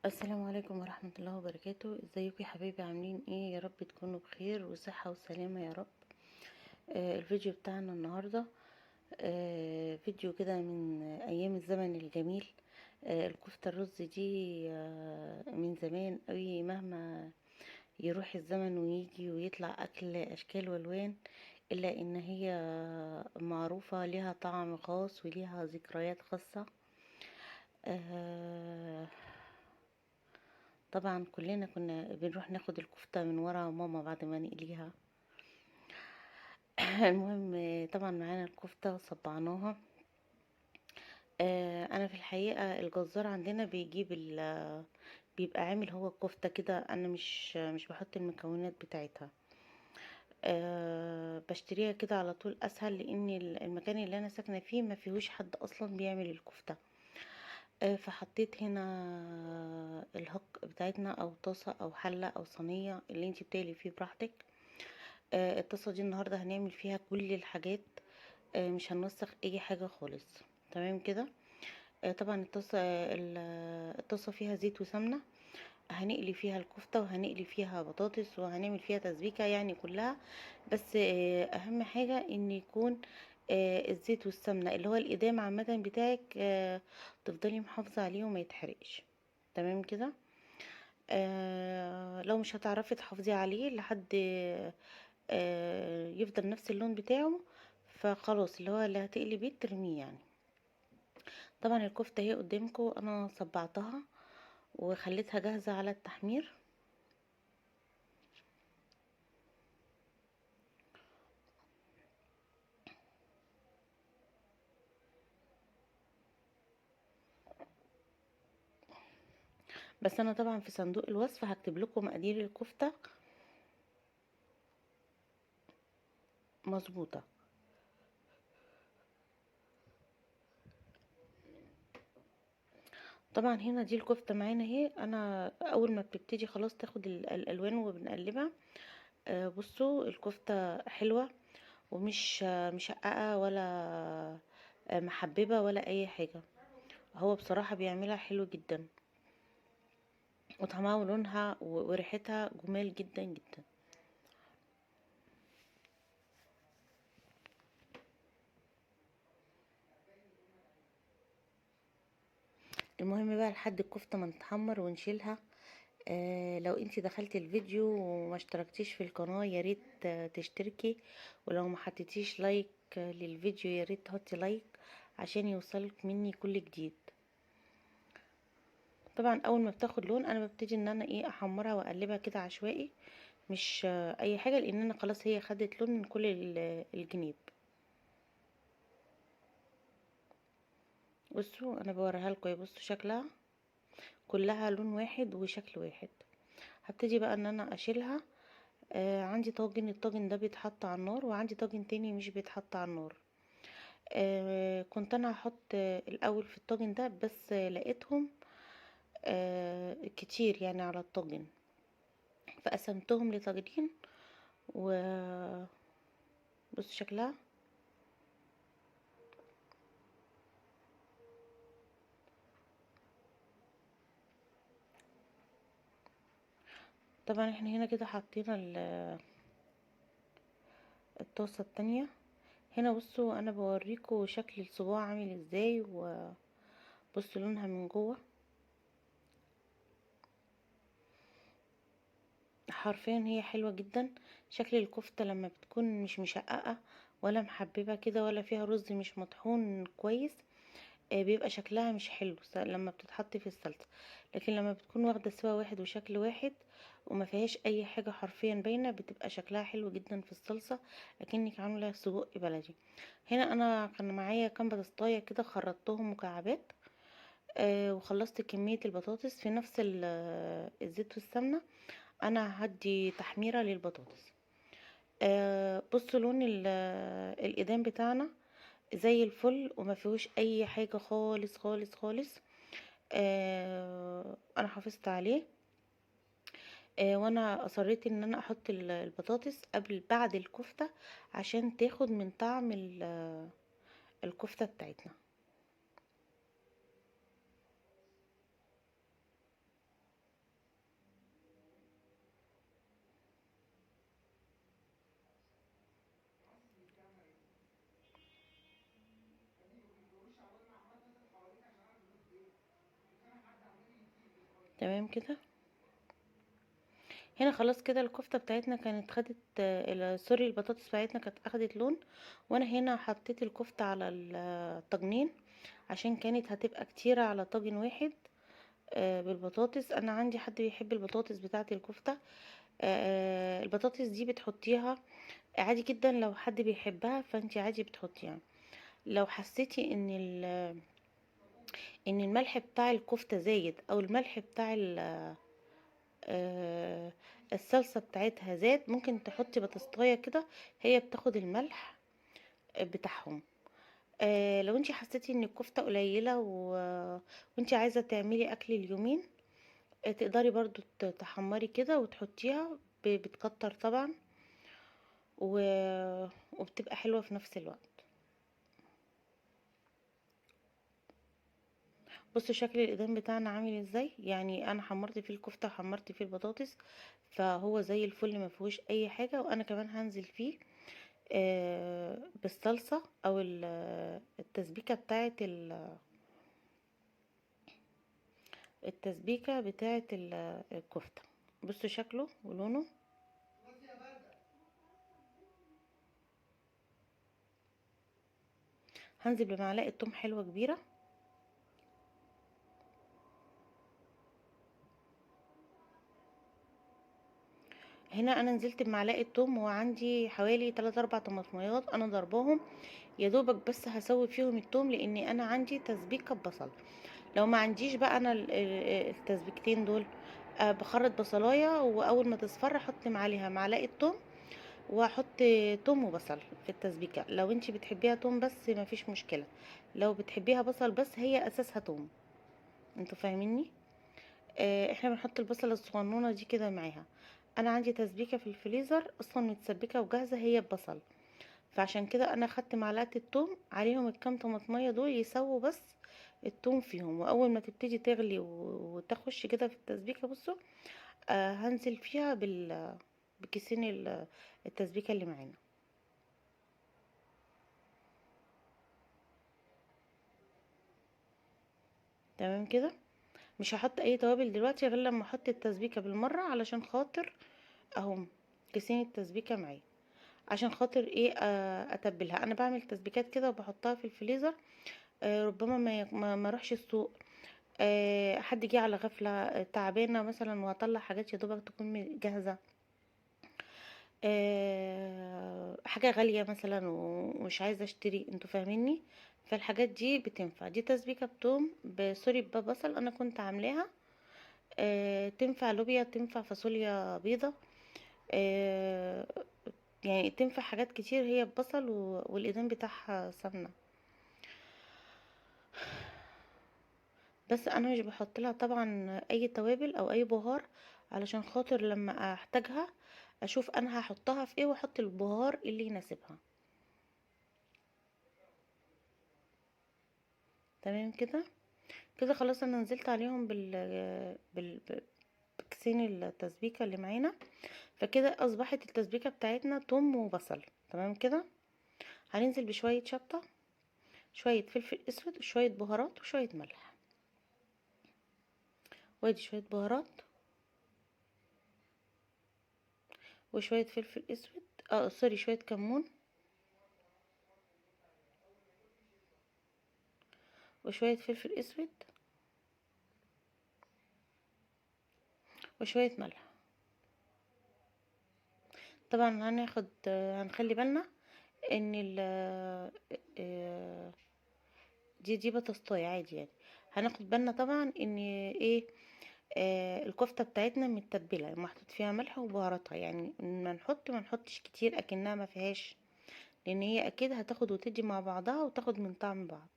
السلام عليكم ورحمة الله وبركاته. ازيكم يا حبايبي؟ عاملين ايه؟ يا رب تكونوا بخير وصحة وسلامة يا رب. الفيديو بتاعنا النهاردة فيديو كده من ايام الزمن الجميل. الكفتة الرز دي من زمان قوي، مهما يروح الزمن ويجي ويطلع اكل اشكال والوان، الا ان هي معروفة، ليها طعم خاص وليها ذكريات خاصة. آه، طبعا كلنا كنا بنروح ناخد الكفتة من ورا ماما بعد ما نقليها. المهم، طبعا معانا الكفتة وصبعناها. انا في الحقيقة الجزار عندنا بيبقى عامل هو الكفتة كده، انا مش بحط المكونات بتاعتها. بشتريها كده على طول اسهل، لان المكان اللي انا ساكنة فيه ما فيهوش حد اصلا بيعمل الكفتة. فحطيت هنا الهك بتاعتنا، او طاسة او حلة او صينية اللي انتي بتقلي فيه براحتك. الطاسة دي النهاردة هنعمل فيها كل الحاجات، مش هنوسخ اي حاجة خالص. تمام كده. طبعا الطاسة فيها زيت وسمنة، هنقلي فيها الكفتة وهنقلي فيها بطاطس وهنعمل فيها تسبيكة يعني كلها. بس اهم حاجة ان يكون الزيت والسمنة اللي هو الإدام عامة بتاعك، تفضلي محافظة عليه وما يتحرقش. تمام كده. لو مش هتعرفي تحافظي عليه لحد يفضل نفس اللون بتاعه، فخلاص اللي هو اللي هتقلي بيه ترميه يعني. طبعا الكفتة اهي قدامكم، انا صبعتها وخليتها جاهزة على التحمير. بس انا طبعا في صندوق الوصف هكتب لكم مقادير الكفتة مظبوطة. طبعا هنا دي الكفتة معانا اهي، انا اول ما بتبتدي خلاص تاخد الالوان وبنقلبها. بصوا الكفتة حلوة، ومش مشققة ولا محببة ولا اي حاجة. هو بصراحة بيعملها حلو جدا، وطعمها ولونها وريحتها جمال جدا جدا. المهم بقى لحد الكفتة ما تتحمر ونشيلها. لو انتي دخلتي الفيديو وما اشتركتيش في القناة يا ريت تشتركي، ولو ما حطيتيش لايك للفيديو يا ريت تحطي لايك عشان يوصلك مني كل جديد. طبعا اول ما بتاخد لون انا ببتدي ان انا احمرها واقلبها كده عشوائي، مش اي حاجة، لان انا خلاص هي خدت لون من كل الجنيب. بصوا انا بوريها لكم، بصوا شكلها كلها لون واحد وشكل واحد. هبتدي بقى ان انا اشيلها. عندي طاجن، الطاجن ده بيتحط على النار، وعندي طاجن تاني مش بيتحط على النار. كنت انا هحط الاول في الطاجن ده، بس لقيتهم كتير يعني على الطاجن، فقسمتهم لطاجنين. وبص شكلها. طبعا احنا هنا كده حطينا الطاسة التانية. هنا بصوا انا بوريكم شكل الصباع عامل ازاي، وبصوا لونها من جوه. حرفيا هي حلوة جدا. شكل الكفتة لما بتكون مش مشققة ولا محببة كده ولا فيها رز مش مطحون كويس، بيبقى شكلها مش حلو لما بتتحط في الصلصة. لكن لما بتكون واخدة سوا واحد وشكل واحد وما فيهاش اي حاجة حرفيا باينة، بتبقى شكلها حلو جدا في الصلصة، اكنك عاملة سجق بلدي. هنا انا كان معايا كام بطاطاية كده، خرطتهم مكعبات. وخلصت كمية البطاطس في نفس الزيت والسمنة. انا هدي تحميرة للبطاطس. بصوا لون الإيدام بتاعنا زي الفل، وما فيهوش اي حاجة خالص خالص خالص. انا حافظت عليه. وانا اصريت ان انا احط البطاطس بعد الكفتة عشان تاخد من طعم الكفتة بتاعتنا. تمام كده. هنا خلاص كده الكفتة بتاعتنا كانت خدت سوري، البطاطس بتاعتنا كانت اخدت لون. وانا هنا حطيت الكفتة على الطاجنين عشان كانت هتبقى كتيرة على طاجن واحد. بالبطاطس، انا عندي حد بيحب البطاطس بتاعه الكفته. البطاطس دي بتحطيها عادي جدا، لو حد بيحبها فانتي عادي بتحطيها. لو حسيتي ان الملح بتاع الكفته زايد، او الملح بتاع آه، الصلصه بتاعتها زاد، ممكن تحطي بطاطسايه كده، هي بتاخد الملح بتاعهم. لو انتي حسيتي ان الكفته قليله وانتي عايزه تعملي اكل اليومين، تقدري برضو تحمري كده وتحطيها، بتكتر طبعا و... وبتبقى حلوة في نفس الوقت. بصوا شكل الايدام بتاعنا عامل ازاي، يعني انا حمرت فيه الكفتة وحمرت فيه البطاطس، فهو زي الفل ما فيهوش اي حاجة. وانا كمان هنزل فيه بالصلصة او التسبيكة بتاعت التسبيكة بتاعت الكفتة. بصوا شكله ولونه. هنزل بمعلقة توم حلوة كبيرة. هنا انا نزلت بمعلقه توم، وعندي حوالي 3 4 طماطميات انا ضرباهم، يا دوبك بس هسوي فيهم التوم لاني انا عندي تسبيكه ببصل. لو ما عنديش بقى انا التسبيكتين دول، بخرط بصلايه، واول ما تصفر احط عليها معلقه توم، واحط توم وبصل في التسبيكه. لو انتي بتحبيها توم بس ما فيش مشكله، لو بتحبيها بصل بس هي اساسها توم. انتوا فاهميني؟ احنا بنحط البصلة الصغنونة دي كده معاها. انا عندي تسبيكة في الفريزر اصلا متسبكة وجاهزة هي ببصل، فعشان كده انا خدت معلقة التوم عليهم الكام طماطمية دول يسووا بس التوم فيهم. واول ما تبتدي تغلي وتخش كده في التسبيكة، بصوا هنزل فيها بكيسين التسبيكة اللي معانا. تمام كده. مش هحط اي توابل دلوقتي غير لما احط التسبيكة بالمرة، علشان خاطر اهم كيسين التسبيكة معايا، عشان خاطر ايه اتبلها. انا بعمل تسبيكات كده وبحطها في الفريزر، ربما ما اروحش السوق، حد جه على غفله، تعبانه مثلا، واطلع حاجات يا دوبك تكون جاهزه، حاجه غاليه مثلا ومش عايزه اشتري. انتوا فاهميني؟ فالحاجات دي بتنفع. دي تسبيكه بتوم سوري ببصل انا كنت عاملاها، تنفع لوبيا، تنفع فاصوليا بيضه، آه، يعني تنفع حاجات كتير هي ببصل والايدام بتاعها سمنه. بس انا مش بحط لها طبعا اي توابل او اي بهار، علشان خاطر لما احتاجها اشوف انا هحطها في ايه واحط البهار اللي يناسبها. تمام كده. كده خلاص انا نزلت عليهم بكسين التسبيكه اللي معانا، فكده اصبحت التسبيكه بتاعتنا توم وبصل. تمام كده. هننزل بشويه شطه، شويه فلفل اسود، وشويه بهارات، وشويه ملح. وادي شويه بهارات، وشويه فلفل اسود، سوري، شويه كمون، وشويه فلفل اسود، وشويه ملح. طبعا هنخلي بالنا ان آه، دي بطاطاية عادي يعني. هناخد بالنا طبعا ان ايه، الكفتة بتاعتنا متبلة محطوط فيها ملح وبهاراتها، يعني ما نحطش كتير اكنها ما فيهاش، لان هي اكيد هتاخد وتدي مع بعضها وتاخد من طعم بعض.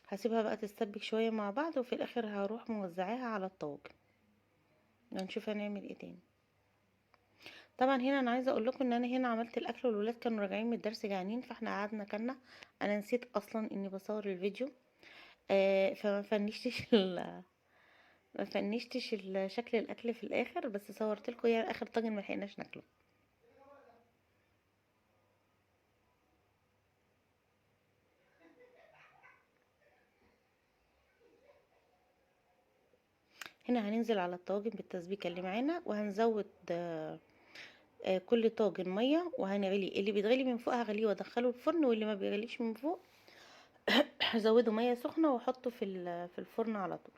هسيبها بقى تتسبك شوية مع بعض، وفي الاخر هروح موزعاها على الطاجن ونشوف هنعمل ايه تاني. طبعا هنا انا عايزه اقول لكم ان انا هنا عملت الاكل والولاد كانوا راجعين من الدرس جعانين، فاحنا قعدنا كلنا. انا نسيت اصلا اني بصور الفيديو، فما فنشتش ما فنشتش شكل الاكل في الاخر، بس صورت لكم يعني اخر طاجن ما لحقناش ناكله. هنا هننزل على الطواجن بالتسبيكه اللي معانا، وهنزود كل طاجن ميه، وهنغلي اللي بيتغلي من فوق هغليه وادخله الفرن، واللي ما بيغليش من فوق هزوده ميه سخنه واحطه في الفرن على طول.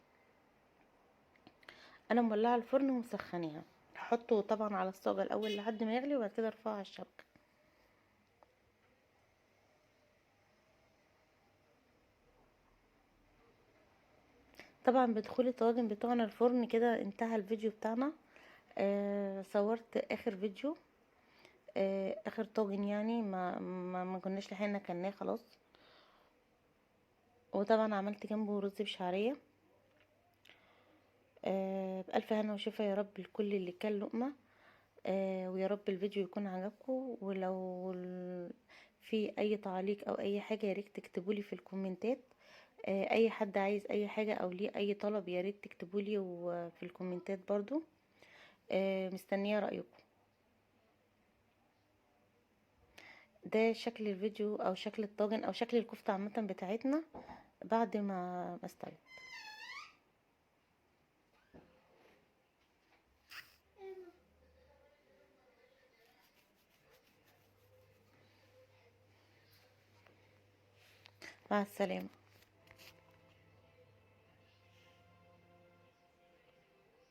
انا مولعه الفرن ومسخنيها، هحطه طبعا على الصاجه الاول لحد ما يغلي، وبعد كده ارفعه على الشبكه. طبعا بدخول الطواجن بتوعنا الفرن كده انتهى الفيديو بتاعنا. صورت اخر فيديو، اخر طاجن يعني ما كناش لحقنا كلناه خلاص. وطبعا عملت جنبه رز بشعريه. بألف هنا وشفا يا رب لكل اللي كان لقمه. ويا رب الفيديو يكون عجبكم، ولو في اي تعليق او اي حاجه يا ريت تكتبولي في الكومنتات. اي حد عايز اي حاجه او ليه اي طلب يا ريت تكتبولي وفي الكومنتات برضو. مستنيه رايكم. ده شكل الفيديو او شكل الطاجن او شكل الكفته عامه بتاعتنا بعد ما استوت. مع السلامه.